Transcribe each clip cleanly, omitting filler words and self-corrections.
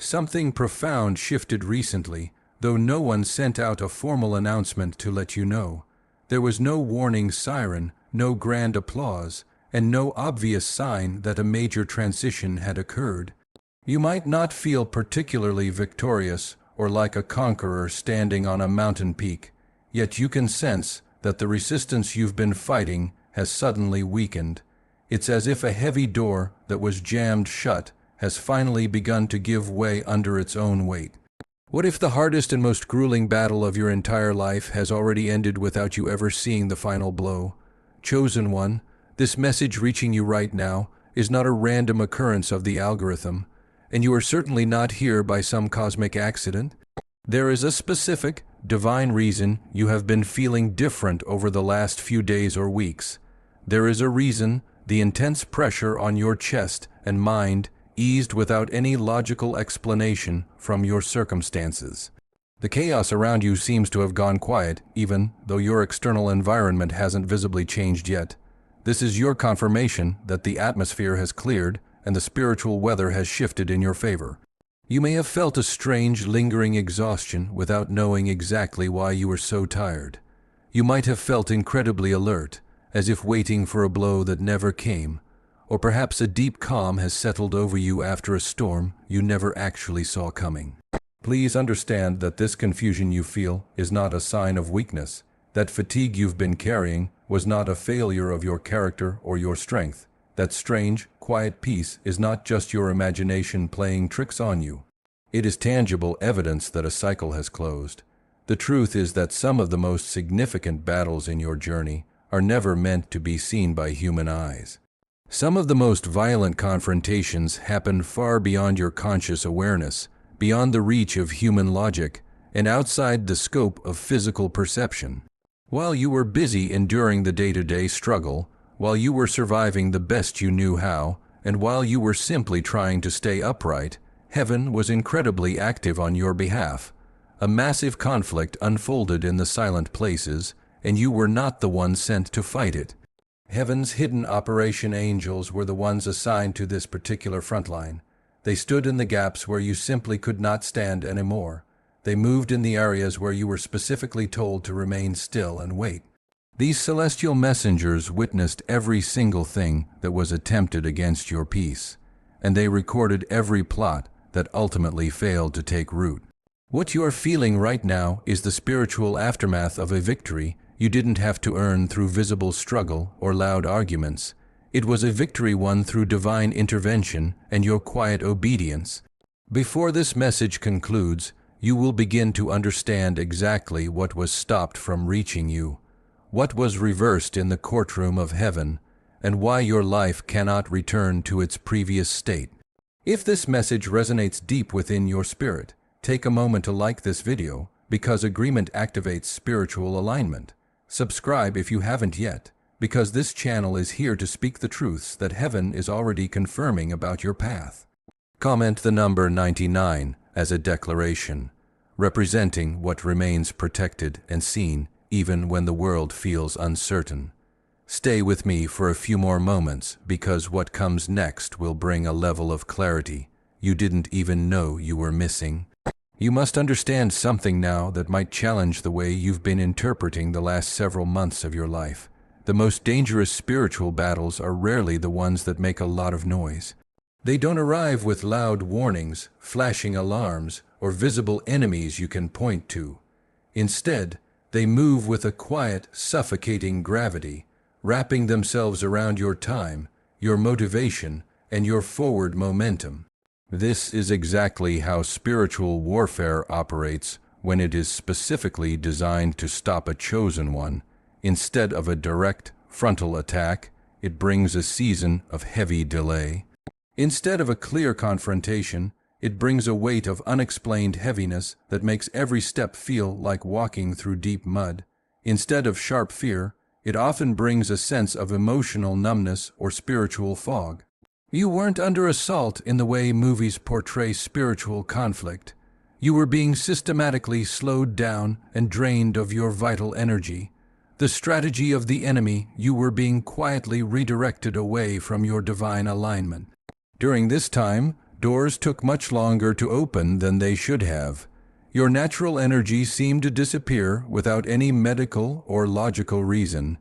Something profound shifted recently, though no one sent out a formal announcement to let you know. There was no warning siren, no grand applause, and no obvious sign that a major transition had occurred. You might not feel particularly victorious or like a conqueror standing on a mountain peak, yet you can sense that the resistance you've been fighting has suddenly weakened. It's as if a heavy door that was jammed shut has finally begun to give way under its own weight. What if the hardest and most grueling battle of your entire life has already ended without you ever seeing the final blow? Chosen one, this message reaching you right now is not a random occurrence of the algorithm, and you are certainly not here by some cosmic accident. There is a specific, divine reason you have been feeling different over the last few days or weeks. There is a reason the intense pressure on your chest and mind eased without any logical explanation from your circumstances. The chaos around you seems to have gone quiet, even though your external environment hasn't visibly changed yet. This is your confirmation that the atmosphere has cleared and the spiritual weather has shifted in your favor. You may have felt a strange, lingering exhaustion without knowing exactly why you were so tired. You might have felt incredibly alert, as if waiting for a blow that never came, or perhaps a deep calm has settled over you after a storm you never actually saw coming. Please understand that this confusion you feel is not a sign of weakness. That fatigue you've been carrying was not a failure of your character or your strength. That strange, quiet peace is not just your imagination playing tricks on you. It is tangible evidence that a cycle has closed. The truth is that some of the most significant battles in your journey are never meant to be seen by human eyes. Some of the most violent confrontations happen far beyond your conscious awareness, beyond the reach of human logic, and outside the scope of physical perception. While you were busy enduring the day-to-day struggle, while you were surviving the best you knew how, and while you were simply trying to stay upright, heaven was incredibly active on your behalf. A massive conflict unfolded in the silent places, and you were not the one sent to fight it. Heaven's hidden operation angels were the ones assigned to this particular front line. They stood in the gaps where you simply could not stand anymore. They moved in the areas where you were specifically told to remain still and wait. These celestial messengers witnessed every single thing that was attempted against your peace, and they recorded every plot that ultimately failed to take root. What you are feeling right now is the spiritual aftermath of a victory you didn't have to earn through visible struggle or loud arguments. It was a victory won through divine intervention and your quiet obedience. Before this message concludes, you will begin to understand exactly what was stopped from reaching you, what was reversed in the courtroom of heaven, and why your life cannot return to its previous state. If this message resonates deep within your spirit, take a moment to like this video, because agreement activates spiritual alignment. Subscribe if you haven't yet, because this channel is here to speak the truths that heaven is already confirming about your path. Comment the number 99 as a declaration, representing what remains protected and seen even when the world feels uncertain. Stay with me for a few more moments, because what comes next will bring a level of clarity you didn't even know you were missing. You must understand something now that might challenge the way you've been interpreting the last several months of your life. The most dangerous spiritual battles are rarely the ones that make a lot of noise. They don't arrive with loud warnings, flashing alarms, or visible enemies you can point to. Instead, they move with a quiet, suffocating gravity, wrapping themselves around your time, your motivation, and your forward momentum. This is exactly how spiritual warfare operates when it is specifically designed to stop a chosen one. Instead of a direct, frontal attack, it brings a season of heavy delay. Instead of a clear confrontation, it brings a weight of unexplained heaviness that makes every step feel like walking through deep mud. Instead of sharp fear, it often brings a sense of emotional numbness or spiritual fog. You weren't under assault in the way movies portray spiritual conflict. You were being systematically slowed down and drained of your vital energy. The strategy of the enemy, you were being quietly redirected away from your divine alignment. During this time, Doors took much longer to open than they should have. Your natural energy seemed to disappear without any medical or logical reason.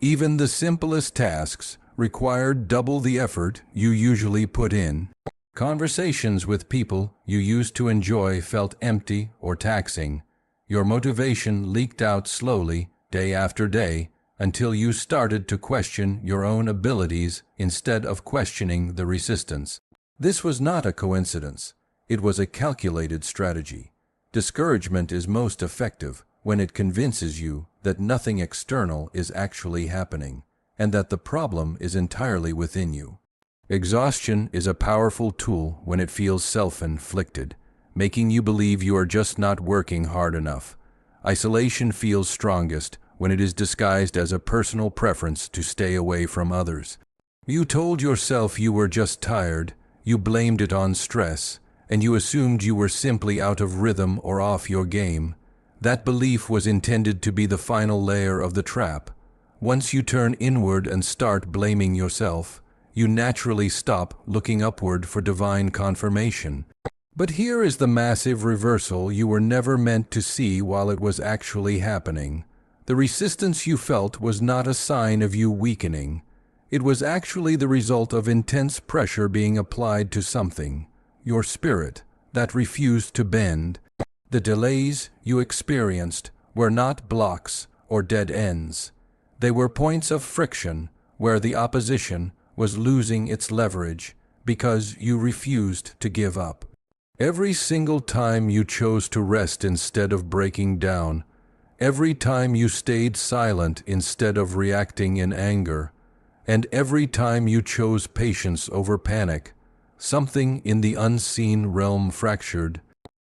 Even the simplest tasks required double the effort you usually put in. Conversations with people you used to enjoy felt empty or taxing. Your motivation leaked out slowly, day after day, until you started to question your own abilities instead of questioning the resistance. This was not a coincidence. It was a calculated strategy. Discouragement is most effective when it convinces you that nothing external is actually happening, and that the problem is entirely within you. Exhaustion is a powerful tool when it feels self-inflicted, making you believe you are just not working hard enough. Isolation feels strongest when it is disguised as a personal preference to stay away from others. You told yourself you were just tired, you blamed it on stress, and you assumed you were simply out of rhythm or off your game. That belief was intended to be the final layer of the trap. Once you turn inward and start blaming yourself, you naturally stop looking upward for divine confirmation. But here is the massive reversal you were never meant to see while it was actually happening. The resistance you felt was not a sign of you weakening. It was actually the result of intense pressure being applied to something, your spirit, that refused to bend. The delays you experienced were not blocks or dead ends. They were points of friction where the opposition was losing its leverage because you refused to give up. Every single time you chose to rest instead of breaking down, every time you stayed silent instead of reacting in anger, and every time you chose patience over panic, something in the unseen realm fractured.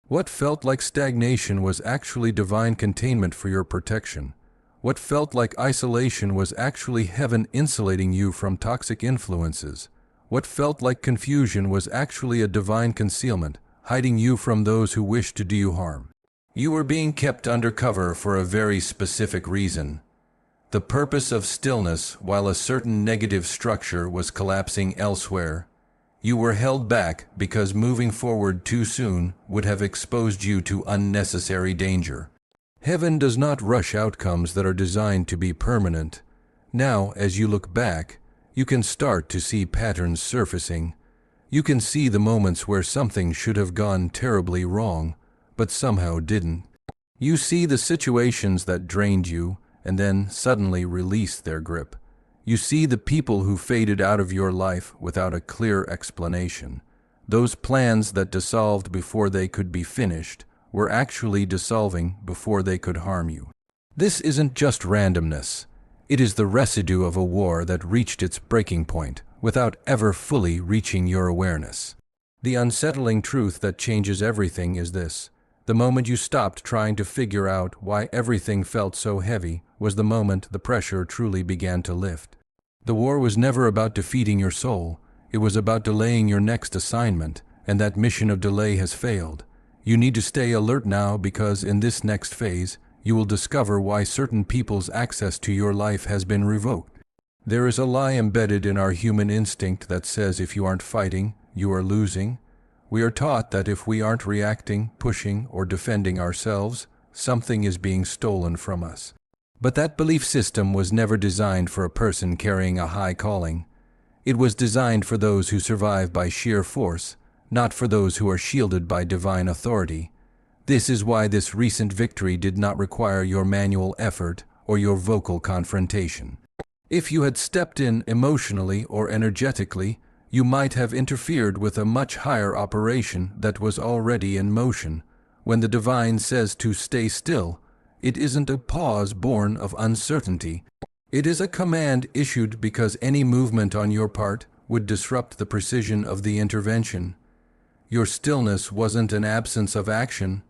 What felt like stagnation was actually divine containment for your protection. What felt like isolation was actually heaven insulating you from toxic influences. What felt like confusion was actually a divine concealment, hiding you from those who wished to do you harm. You were being kept under cover for a very specific reason. The purpose of stillness, while a certain negative structure was collapsing elsewhere. You were held back because moving forward too soon would have exposed you to unnecessary danger. Heaven does not rush outcomes that are designed to be permanent. Now, as you look back, you can start to see patterns surfacing. You can see the moments where something should have gone terribly wrong, but somehow didn't. You see the situations that drained you and then suddenly released their grip. You see the people who faded out of your life without a clear explanation. Those plans that dissolved before they could be finished were actually dissolving before they could harm you. This isn't just randomness. It is the residue of a war that reached its breaking point without ever fully reaching your awareness. The unsettling truth that changes everything is this. The moment you stopped trying to figure out why everything felt so heavy was the moment the pressure truly began to lift. The war was never about defeating your soul. It was about delaying your next assignment, and that mission of delay has failed. You need to stay alert now because in this next phase, you will discover why certain people's access to your life has been revoked. There is a lie embedded in our human instinct that says if you aren't fighting, you are losing. We are taught that if we aren't reacting, pushing, or defending ourselves, something is being stolen from us. But that belief system was never designed for a person carrying a high calling. It was designed for those who survive by sheer force, not for those who are shielded by divine authority. This is why this recent victory did not require your manual effort or your vocal confrontation. If you had stepped in emotionally or energetically, you might have interfered with a much higher operation that was already in motion. When the divine says to stay still, it isn't a pause born of uncertainty. It is a command issued because any movement on your part would disrupt the precision of the intervention. Your stillness wasn't an absence of action.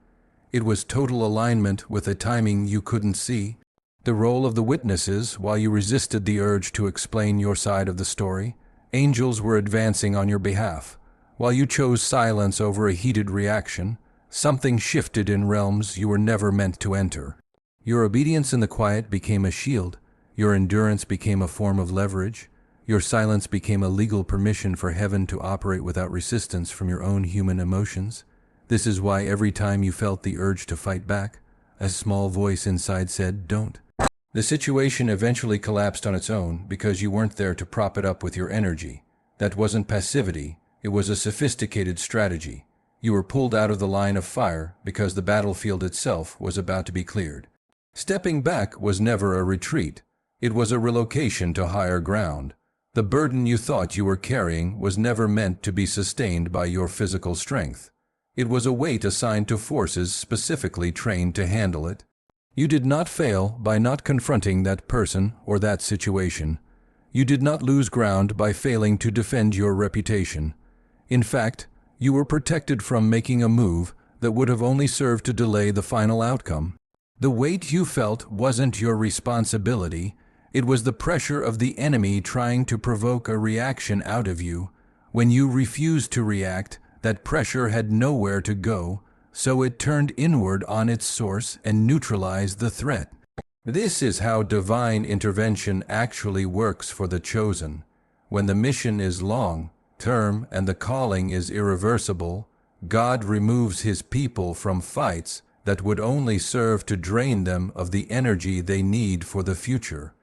It was total alignment with a timing you couldn't see. The role of the witnesses, while you resisted the urge to explain your side of the story, angels were advancing on your behalf. While you chose silence over a heated reaction, something shifted in realms you were never meant to enter. Your obedience in the quiet became a shield. Your endurance became a form of leverage. Your silence became a legal permission for heaven to operate without resistance from your own human emotions. This is why every time you felt the urge to fight back, a small voice inside said, "Don't." The situation eventually collapsed on its own because you weren't there to prop it up with your energy. That wasn't passivity, it was a sophisticated strategy. You were pulled out of the line of fire because the battlefield itself was about to be cleared. Stepping back was never a retreat. It was a relocation to higher ground. The burden you thought you were carrying was never meant to be sustained by your physical strength. It was a weight assigned to forces specifically trained to handle it. You did not fail by not confronting that person or that situation. You did not lose ground by failing to defend your reputation. In fact, you were protected from making a move that would have only served to delay the final outcome. The weight you felt wasn't your responsibility. It was the pressure of the enemy trying to provoke a reaction out of you. When you refused to react, that pressure had nowhere to go, so it turned inward on its source and neutralized the threat. This is how divine intervention actually works for the chosen. When the mission is long-term and the calling is irreversible, God removes his people from fights that would only serve to drain them of the energy they need for the future.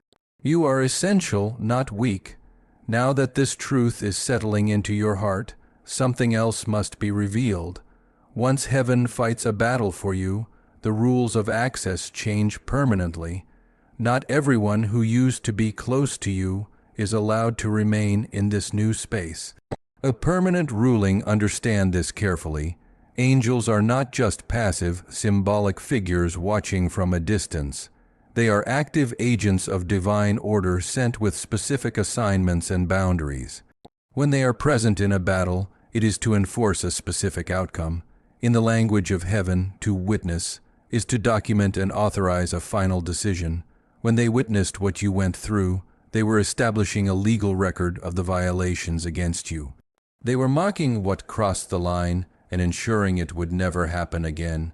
You are essential, not weak. Now that this truth is settling into your heart, something else must be revealed. Once heaven fights a battle for you, the rules of access change permanently. Not everyone who used to be close to you is allowed to remain in this new space. A permanent ruling, understand this carefully. Angels are not just passive, symbolic figures watching from a distance. They are active agents of divine order sent with specific assignments and boundaries. When they are present in a battle, it is to enforce a specific outcome. In the language of heaven, to witness is to document and authorize a final decision. When they witnessed what you went through, they were establishing a legal record of the violations against you. They were marking what crossed the line and ensuring it would never happen again.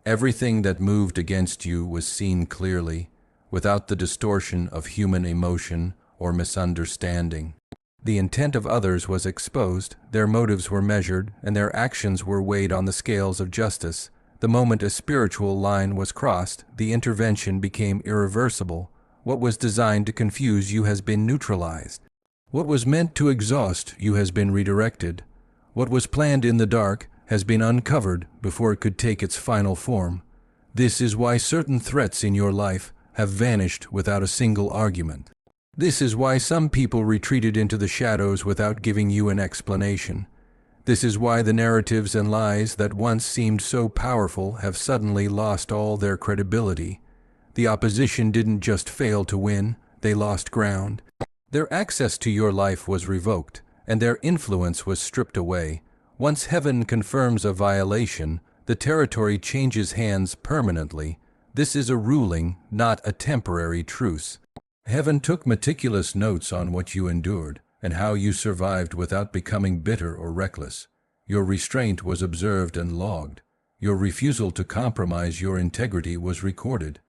Everything that moved against you was seen clearly, without the distortion of human emotion or misunderstanding. The intent of others was exposed, their motives were measured, and their actions were weighed on the scales of justice. The moment a spiritual line was crossed, the intervention became irreversible. What was designed to confuse you has been neutralized. What was meant to exhaust you has been redirected. What was planned in the dark has been uncovered before it could take its final form. This is why certain threats in your life have vanished without a single argument. This is why some people retreated into the shadows without giving you an explanation. This is why the narratives and lies that once seemed so powerful have suddenly lost all their credibility. The opposition didn't just fail to win, they lost ground. Their access to your life was revoked, and their influence was stripped away. Once heaven confirms a violation, the territory changes hands permanently. This is a ruling, not a temporary truce. Heaven took meticulous notes on what you endured and how you survived without becoming bitter or reckless. Your restraint was observed and logged. Your refusal to compromise your integrity was recorded.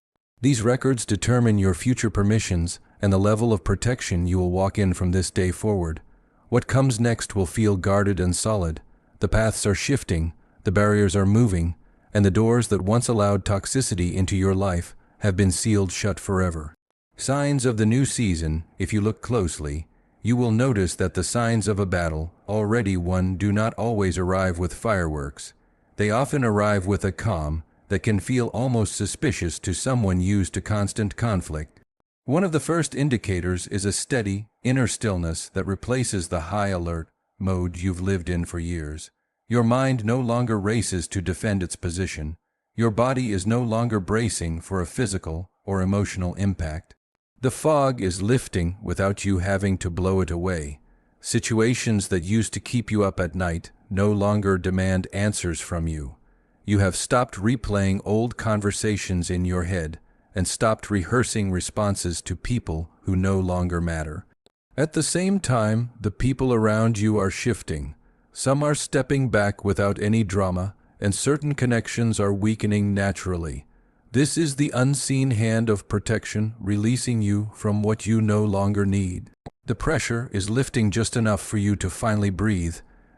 These records determine your future permissions and the level of protection you will walk in from this day forward. What comes next will feel guarded and solid. The paths are shifting, the barriers are moving, and the doors that once allowed toxicity into your life have been sealed shut forever. Signs of the new season. If you look closely, you will notice that the signs of a battle already won do not always arrive with fireworks. They often arrive with a calm that can feel almost suspicious to someone used to constant conflict. One of the first indicators is a steady, inner stillness that replaces the high alert mode you've lived in for years. Your mind no longer races to defend its position. Your body is no longer bracing for a physical or emotional impact. The fog is lifting without you having to blow it away. Situations that used to keep you up at night no longer demand answers from you. You have stopped replaying old conversations in your head and stopped rehearsing responses to people who no longer matter. At the same time, the people around you are shifting. Some are stepping back without any drama, and certain connections are weakening naturally. This is the unseen hand of protection releasing you from what you no longer need. The pressure is lifting just enough for you to finally breathe.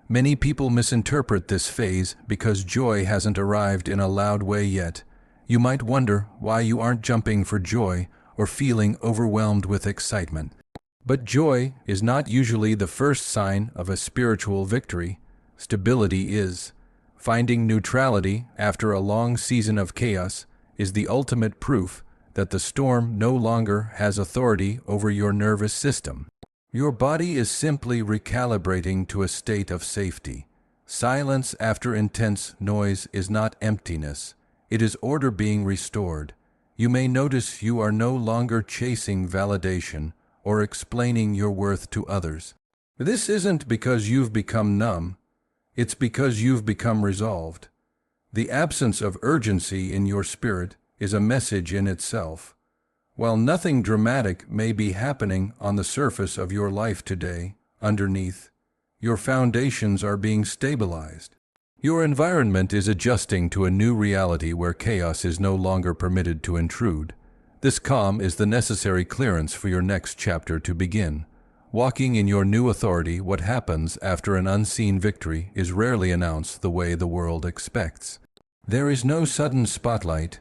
Many people misinterpret this phase because joy hasn't arrived in a loud way yet. You might wonder why you aren't jumping for joy or feeling overwhelmed with excitement. But joy is not usually the first sign of a spiritual victory. Stability is. Finding neutrality after a long season of chaos is the ultimate proof that the storm no longer has authority over your nervous system. Your body is simply recalibrating to a state of safety. Silence after intense noise is not emptiness. It is order being restored. You may notice you are no longer chasing validation or explaining your worth to others. This isn't because you've become numb. It's because you've become resolved. The absence of urgency in your spirit is a message in itself. While nothing dramatic may be happening on the surface of your life today, underneath, your foundations are being stabilized. Your environment is adjusting to a new reality where chaos is no longer permitted to intrude. This calm is the necessary clearance for your next chapter to begin. Walking in your new authority, what happens after an unseen victory is rarely announced the way the world expects. There is no sudden spotlight,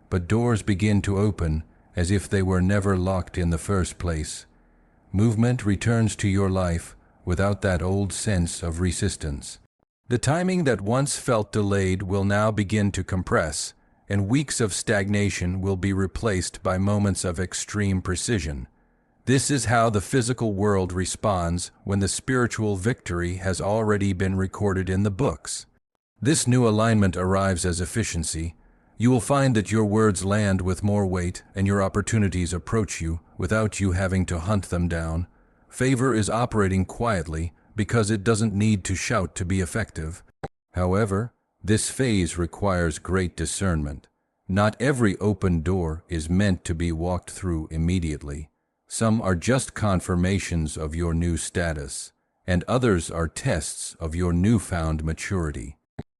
but doors begin to open as if they were never locked in the first place. Movement returns to your life without that old sense of resistance. The timing that once felt delayed will now begin to compress, and weeks of stagnation will be replaced by moments of extreme precision. This is how the physical world responds when the spiritual victory has already been recorded in the books. This new alignment arrives as efficiency. You will find that your words land with more weight and your opportunities approach you without you having to hunt them down. Favor is operating quietly because it doesn't need to shout to be effective. However, this phase requires great discernment. Not every open door is meant to be walked through immediately. Some are just confirmations of your new status, and others are tests of your newfound maturity.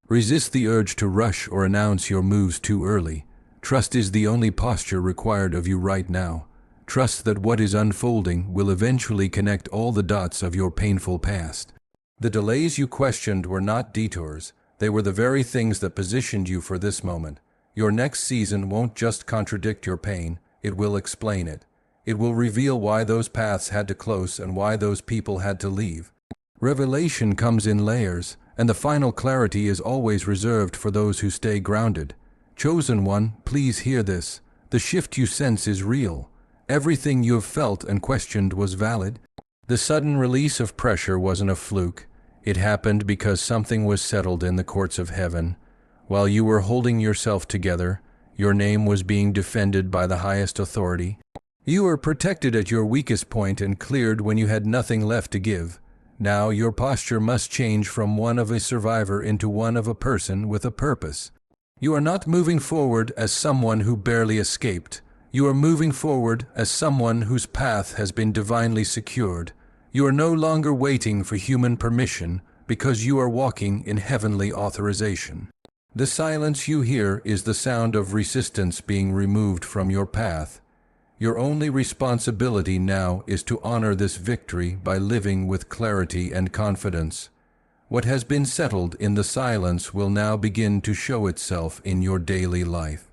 Resist the urge to rush or announce your moves too early. Trust is the only posture required of you right now. Trust that what is unfolding will eventually connect all the dots of your painful past. The delays you questioned were not detours. They were the very things that positioned you for this moment. Your next season won't just contradict your pain, it will explain it. It will reveal why those paths had to close and why those people had to leave. Revelation comes in layers, and the final clarity is always reserved for those who stay grounded. Chosen one, please hear this. The shift you sense is real. Everything you have felt and questioned was valid. The sudden release of pressure wasn't a fluke. It happened because something was settled in the courts of heaven. While you were holding yourself together, your name was being defended by the highest authority. You were protected at your weakest point and cleared when you had nothing left to give. Now your posture must change from one of a survivor into one of a person with a purpose. You are not moving forward as someone who barely escaped. You are moving forward as someone whose path has been divinely secured. You are no longer waiting for human permission because you are walking in heavenly authorization. The silence you hear is the sound of resistance being removed from your path. Your only responsibility now is to honor this victory by living with clarity and confidence. What has been settled in the silence will now begin to show itself in your daily life.